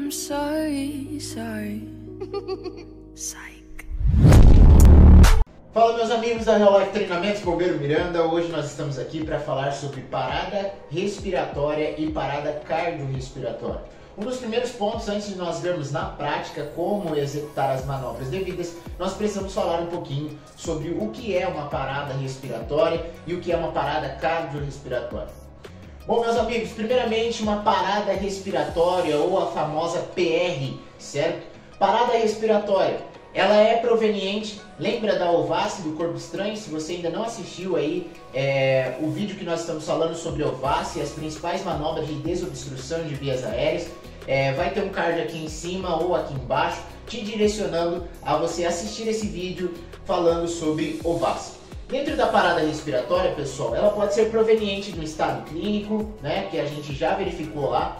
I'm sorry, sorry. Psych. Fala meus amigos da Real Life Treinamentos, Bombeiro Miranda. Hoje nós estamos aqui para falar sobre parada respiratória e parada cardiorrespiratória. Um dos primeiros pontos, antes de nós vermos na prática como executar as manobras devidas, nós precisamos falar um pouquinho sobre o que é uma parada respiratória e o que é uma parada cardiorrespiratória. Bom, meus amigos, primeiramente uma parada respiratória ou a famosa PR, certo? Parada respiratória, ela é proveniente, lembra da OVASI, do corpo estranho? Se você ainda não assistiu aí o vídeo que nós estamos falando sobre OVASI, as principais manobras de desobstrução de vias aéreas, vai ter um card aqui em cima ou aqui embaixo, te direcionando a você assistir esse vídeo falando sobre OVASI. Dentro da parada respiratória, pessoal, ela pode ser proveniente do estado clínico, né, que a gente já verificou lá,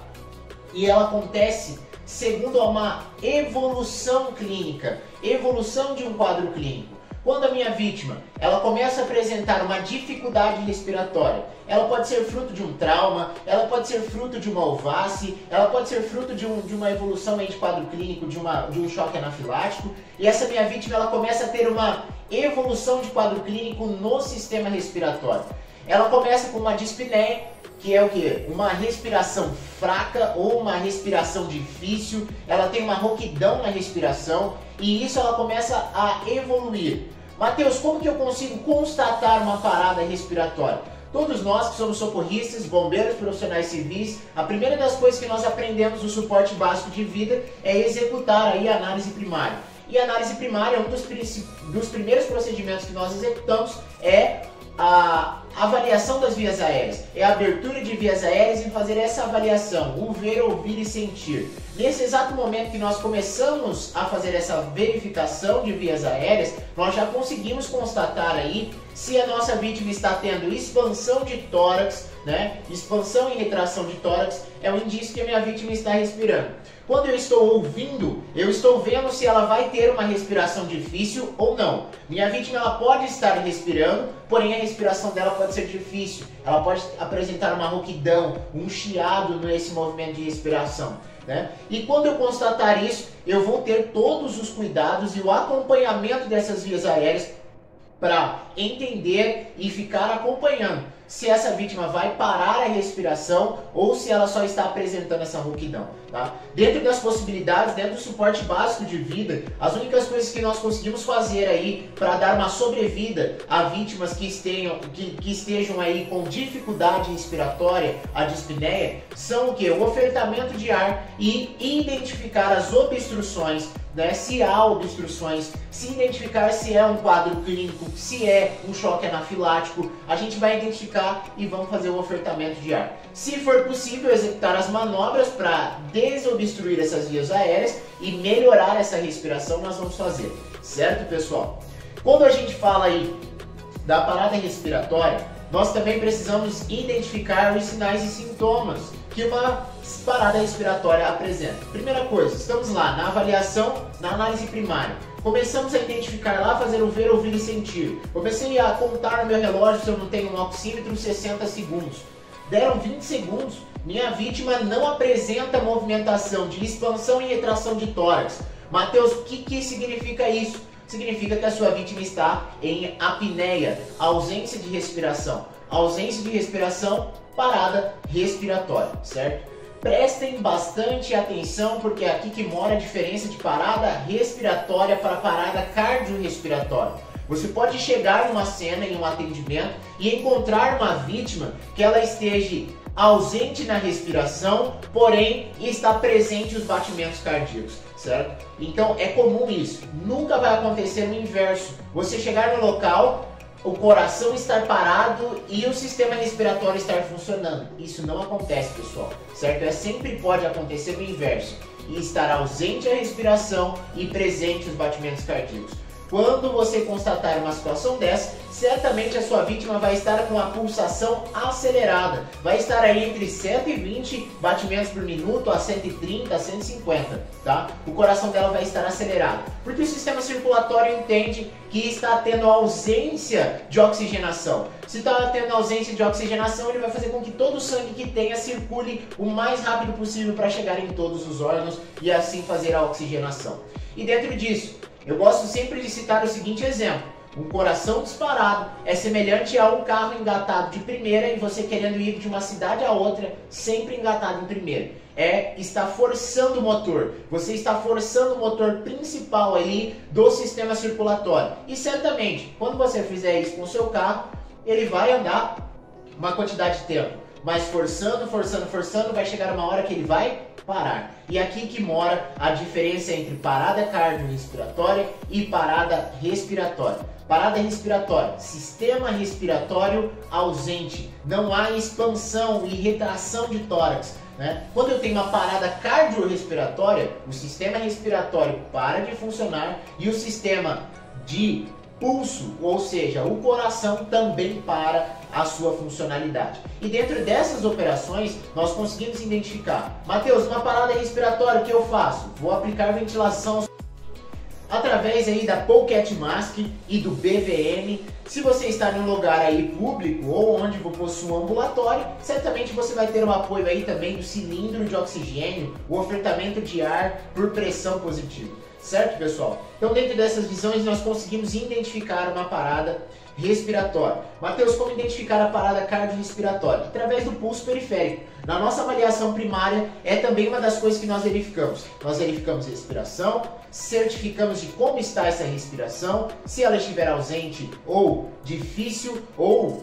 e ela acontece segundo uma evolução clínica, evolução de um quadro clínico. Quando a minha vítima ela começa a apresentar uma dificuldade respiratória, ela pode ser fruto de um trauma, ela pode ser fruto de uma OVASI, ela pode ser fruto de uma evolução aí de quadro clínico, de um choque anafilático, e essa minha vítima ela começa a ter uma evolução de quadro clínico no sistema respiratório. Ela começa com uma dispneia, que é o que? Uma respiração fraca ou uma respiração difícil, ela tem uma rouquidão na respiração e isso ela começa a evoluir. Mateus, como que eu consigo constatar uma parada respiratória? Todos nós que somos socorristas, bombeiros, profissionais civis, a primeira das coisas que nós aprendemos no suporte básico de vida é executar aí a análise primária. E a análise primária, um dos primeiros procedimentos que nós executamos é a avaliação das vias aéreas, é a abertura de vias aéreas e fazer essa avaliação, o ver, ouvir e sentir. Nesse exato momento que nós começamos a fazer essa verificação de vias aéreas, nós já conseguimos constatar aí se a nossa vítima está tendo expansão de tórax, né? Expansão e retração de tórax é um indício que a minha vítima está respirando. Quando eu estou ouvindo, eu estou vendo se ela vai ter uma respiração difícil ou não. Minha vítima ela pode estar respirando, porém a respiração dela pode ser difícil. Ela pode apresentar uma rouquidão, um chiado nesse movimento de respiração, né? E quando eu constatar isso, eu vou ter todos os cuidados e o acompanhamento dessas vias aéreas para entender e ficar acompanhando se essa vítima vai parar a respiração ou se ela só está apresentando essa rouquidão, tá? Dentro das possibilidades, dentro do suporte básico de vida, as únicas coisas que nós conseguimos fazer aí para dar uma sobrevida a vítimas que estejam aí com dificuldade respiratória, a dispneia, são o que? O ofertamento de ar e identificar as obstruções, né? Se há obstruções, se identificar se é um quadro clínico, se é um choque anafilático, a gente vai identificar e vamos fazer o ofertamento de ar. Se for possível, executar as manobras para desobstruir essas vias aéreas e melhorar essa respiração, nós vamos fazer, certo, pessoal? Quando a gente fala aí da parada respiratória, nós também precisamos identificar os sinais e sintomas que uma parada respiratória apresenta. Primeira coisa, estamos lá na avaliação, na análise primária. Começamos a identificar lá, fazer o ver, ouvir e sentir. Comecei a contar no meu relógio se eu não tenho um oxímetro 60 segundos. Deram 20 segundos, minha vítima não apresenta movimentação de expansão e retração de tórax. Mateus, o que significa isso? Significa que a sua vítima está em apneia, ausência de respiração. Ausência de respiração, parada respiratória, certo? Prestem bastante atenção porque é aqui que mora a diferença de parada respiratória para parada cardiorrespiratória. Você pode chegar numa cena, em um atendimento, e encontrar uma vítima que ela esteja ausente na respiração, porém está presente os batimentos cardíacos, certo? Então é comum isso. Nunca vai acontecer o inverso. Você chegar no local, o coração estar parado e o sistema respiratório estar funcionando. Isso não acontece, pessoal, certo? Sempre pode acontecer o inverso, e estar ausente a respiração e presente os batimentos cardíacos. Quando você constatar uma situação dessa, certamente a sua vítima vai estar com a pulsação acelerada. Vai estar aí entre 120 batimentos por minuto a 130, a 150, tá? O coração dela vai estar acelerado. Porque o sistema circulatório entende que está tendo ausência de oxigenação. Se está tendo ausência de oxigenação, ele vai fazer com que todo o sangue que tenha circule o mais rápido possível para chegar em todos os órgãos e assim fazer a oxigenação. E dentro disso, eu gosto sempre de citar o seguinte exemplo. Um coração disparado é semelhante a um carro engatado de primeira e você querendo ir de uma cidade a outra, sempre engatado em primeira. Está forçando o motor. Você está forçando o motor principal aí do sistema circulatório. E certamente, quando você fizer isso com o seu carro, ele vai andar uma quantidade de tempo. Mas forçando, vai chegar uma hora que ele vai parar. E aqui que mora a diferença entre parada cardiorrespiratória e parada respiratória. Parada respiratória, sistema respiratório ausente, não há expansão e retração de tórax, né? Quando eu tenho uma parada cardiorrespiratória, o sistema respiratório para de funcionar e o sistema de pulso, ou seja, o coração também para a sua funcionalidade. E dentro dessas operações, nós conseguimos identificar, Matheus, uma parada respiratória, o que eu faço? Vou aplicar ventilação através aí da Pocket Mask e do BVM. Se você está em um lugar aí público ou onde possui um ambulatório, certamente você vai ter o apoio aí também do cilindro de oxigênio, o ofertamento de ar por pressão positiva. Certo, pessoal? Então, dentro dessas visões, nós conseguimos identificar uma parada respiratória. Matheus, como identificar a parada cardiorrespiratória? Através do pulso periférico. Na nossa avaliação primária, é também uma das coisas que nós verificamos. Nós verificamos respiração, certificamos de como está essa respiração, se ela estiver ausente ou difícil ou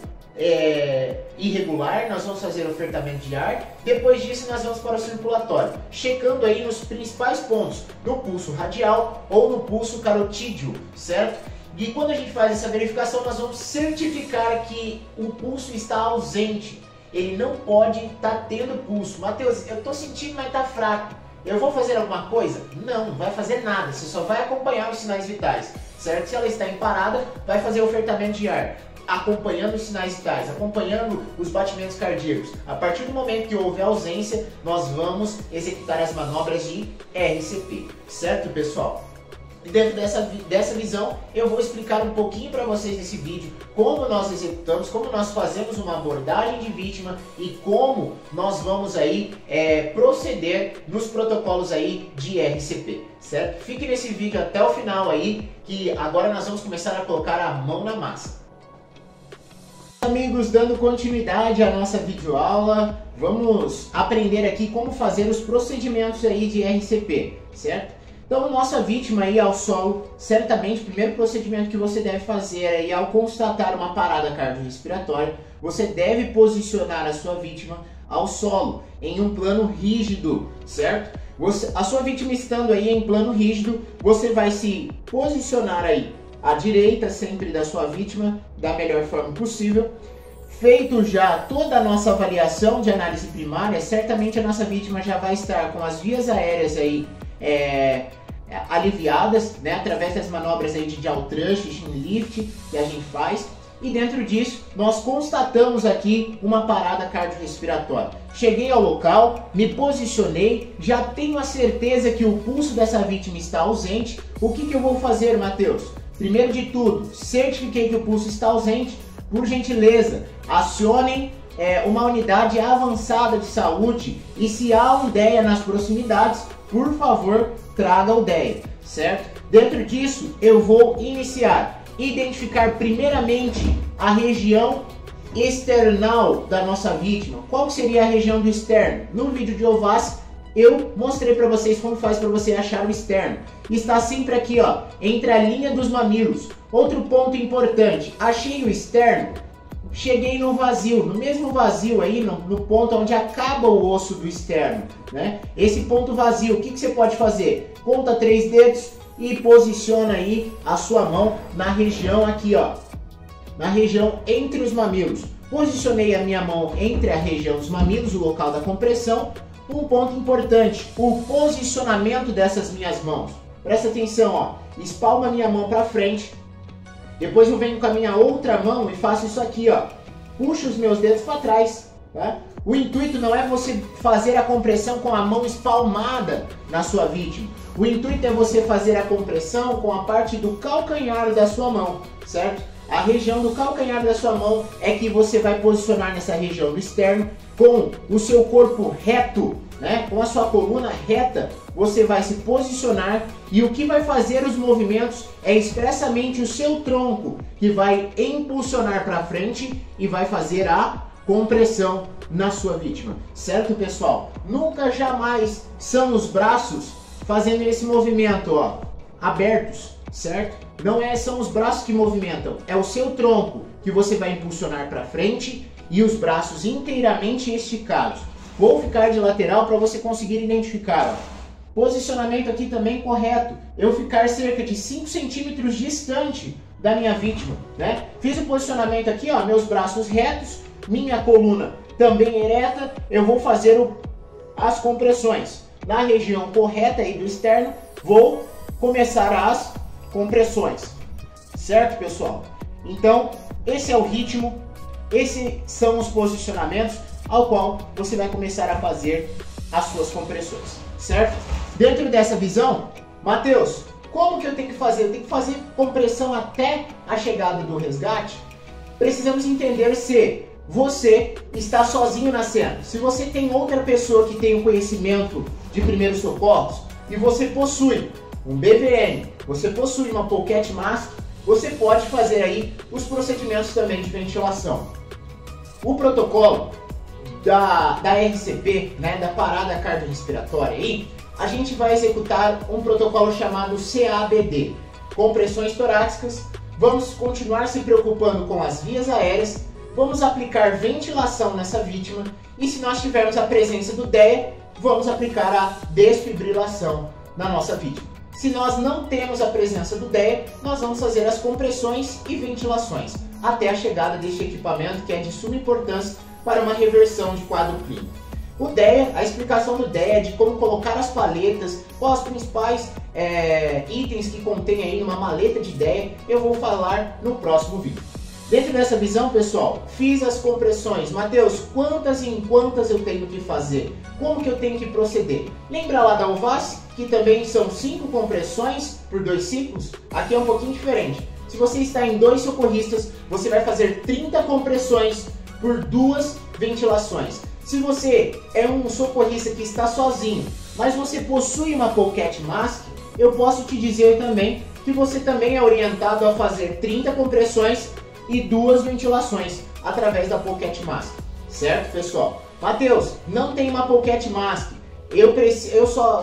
irregular, nós vamos fazer o ofertamento de ar. Depois disso, nós vamos para o circulatório, checando aí nos principais pontos, no pulso radial ou no pulso carotídeo, certo? E quando a gente faz essa verificação, nós vamos certificar que o pulso está ausente. Ele não pode estar tendo pulso. Matheus, eu estou sentindo, mas está fraco. Eu vou fazer alguma coisa? Não vai fazer nada. Você só vai acompanhar os sinais vitais, certo? Se ela está em parada, vai fazer o ofertamento de ar, acompanhando os sinais vitais, acompanhando os batimentos cardíacos. A partir do momento que houve ausência, nós vamos executar as manobras de RCP, certo, pessoal? E dentro dessa visão, eu vou explicar um pouquinho para vocês nesse vídeo como nós executamos, como nós fazemos uma abordagem de vítima e como nós vamos aí proceder nos protocolos aí de RCP, certo? Fique nesse vídeo até o final aí, que agora nós vamos começar a colocar a mão na massa. Amigos, dando continuidade à nossa videoaula, vamos aprender aqui como fazer os procedimentos aí de RCP, certo? Então, nossa vítima aí ao solo, certamente o primeiro procedimento que você deve fazer aí ao constatar uma parada cardiorrespiratória, você deve posicionar a sua vítima ao solo, em um plano rígido, certo? A sua vítima estando aí em plano rígido, você vai se posicionar aí à direita sempre da sua vítima, da melhor forma possível. Feito já toda a nossa avaliação de análise primária, certamente a nossa vítima já vai estar com as vias aéreas aí aliviadas, né, através das manobras aí de jaw thrust, chin lift que a gente faz. E dentro disso, nós constatamos aqui uma parada cardiorrespiratória. Cheguei ao local, me posicionei, já tenho a certeza que o pulso dessa vítima está ausente. O que eu vou fazer, Matheus? Primeiro de tudo, certifiquei que o pulso está ausente. Por gentileza, acionem uma unidade avançada de saúde e se há um DEA nas proximidades, por favor, traga o DEA, certo? Dentro disso, eu vou identificar primeiramente a região external da nossa vítima. Qual seria a região do externo? No vídeo de Ovas, eu mostrei para vocês como faz para você achar o externo. Está sempre aqui, ó, entre a linha dos mamilos. Outro ponto importante, achei o externo, cheguei no vazio, no mesmo vazio aí, no ponto onde acaba o osso do externo, né? Esse ponto vazio, o que você pode fazer? Conta 3 dedos e posiciona aí a sua mão na região aqui, ó, na região entre os mamilos. Posicionei a minha mão entre a região dos mamilos, o local da compressão. Um ponto importante, o posicionamento dessas minhas mãos. Presta atenção, ó. Espalmo a minha mão para frente. Depois eu venho com a minha outra mão e faço isso aqui, ó. Puxo os meus dedos para trás, tá? O intuito não é você fazer a compressão com a mão espalmada na sua vítima. O intuito é você fazer a compressão com a parte do calcanhar da sua mão, certo? A região do calcanhar da sua mão é que você vai posicionar nessa região do externo com o seu corpo reto, né? Com a sua coluna reta, você vai se posicionar e o que vai fazer os movimentos é expressamente o seu tronco, que vai impulsionar para frente e vai fazer a compressão na sua vítima, certo, pessoal? Nunca jamais são os braços fazendo esse movimento, ó, abertos, certo? Não são os braços que movimentam, é o seu tronco que você vai impulsionar para frente e os braços inteiramente esticados. Vou ficar de lateral para você conseguir identificar, ó. Posicionamento aqui também correto, eu ficar cerca de 5 centímetros distante da minha vítima, né? Fiz o posicionamento aqui, ó, meus braços retos, minha coluna também ereta, eu vou fazer as compressões. Na região correta aí do externo, vou começar as compressões, certo, pessoal? Então, esse é o ritmo, esses são os posicionamentos ao qual você vai começar a fazer as suas compressões, certo? Dentro dessa visão, Matheus, como que eu tenho que fazer? Eu tenho que fazer compressão até a chegada do resgate? Precisamos entender se você está sozinho na cena. Se você tem outra pessoa que tem um conhecimento de primeiros socorros e você possui um BVN, você possui uma Pocket Mask, você pode fazer aí os procedimentos também de ventilação. O protocolo da RCP, né, da parada cardiorrespiratória aí, a gente vai executar um protocolo chamado CABD, compressões torácicas. Vamos continuar se preocupando com as vias aéreas, vamos aplicar ventilação nessa vítima e se nós tivermos a presença do DEA, vamos aplicar a desfibrilação na nossa vítima. Se nós não temos a presença do DEA, nós vamos fazer as compressões e ventilações até a chegada deste equipamento que é de suma importância para uma reversão de quadro clínico. O DEA, a explicação do DEA de como colocar as paletas, quais os principais itens que contém aí numa maleta de DEA, eu vou falar no próximo vídeo. Dentro dessa visão, pessoal, fiz as compressões. Matheus, quantas e em quantas eu tenho que fazer? Como que eu tenho que proceder? Lembra lá da UVAS, que também são 5 compressões por 2 ciclos? Aqui é um pouquinho diferente. Se você está em 2 socorristas, você vai fazer 30 compressões por 2 ventilações. Se você é um socorrista que está sozinho, mas você possui uma Pocket Mask, eu posso te dizer também que você também é orientado a fazer 30 compressões e 2 ventilações através da Pocket Mask, certo, pessoal? Matheus, não tem uma Pocket Mask,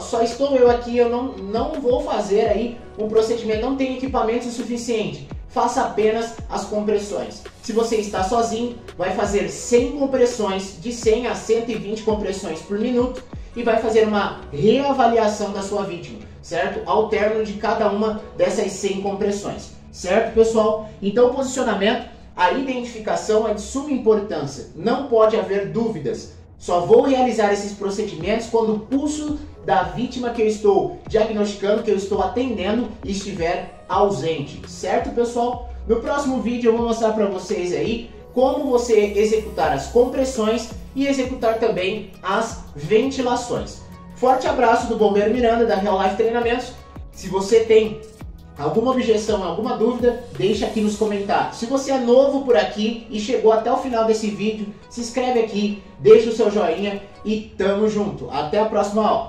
só estou eu aqui, eu não vou fazer aí um procedimento, não tenho equipamento suficiente. Faça apenas as compressões. Se você está sozinho, vai fazer 100 compressões, de 100 a 120 compressões por minuto e vai fazer uma reavaliação da sua vítima, certo? Ao término de cada uma dessas 100 compressões, certo, pessoal? Então o posicionamento, a identificação é de suma importância, não pode haver dúvidas. Só vou realizar esses procedimentos quando o pulso da vítima que eu estou diagnosticando, que eu estou atendendo, estiver ausente, certo, pessoal? No próximo vídeo eu vou mostrar para vocês aí como você executar as compressões e executar também as ventilações. Forte abraço do Bombeiro Miranda, da Real Life Treinamentos. Se você tem alguma objeção, alguma dúvida, deixa aqui nos comentários. Se você é novo por aqui e chegou até o final desse vídeo, se inscreve aqui, deixa o seu joinha e tamo junto. Até a próxima aula.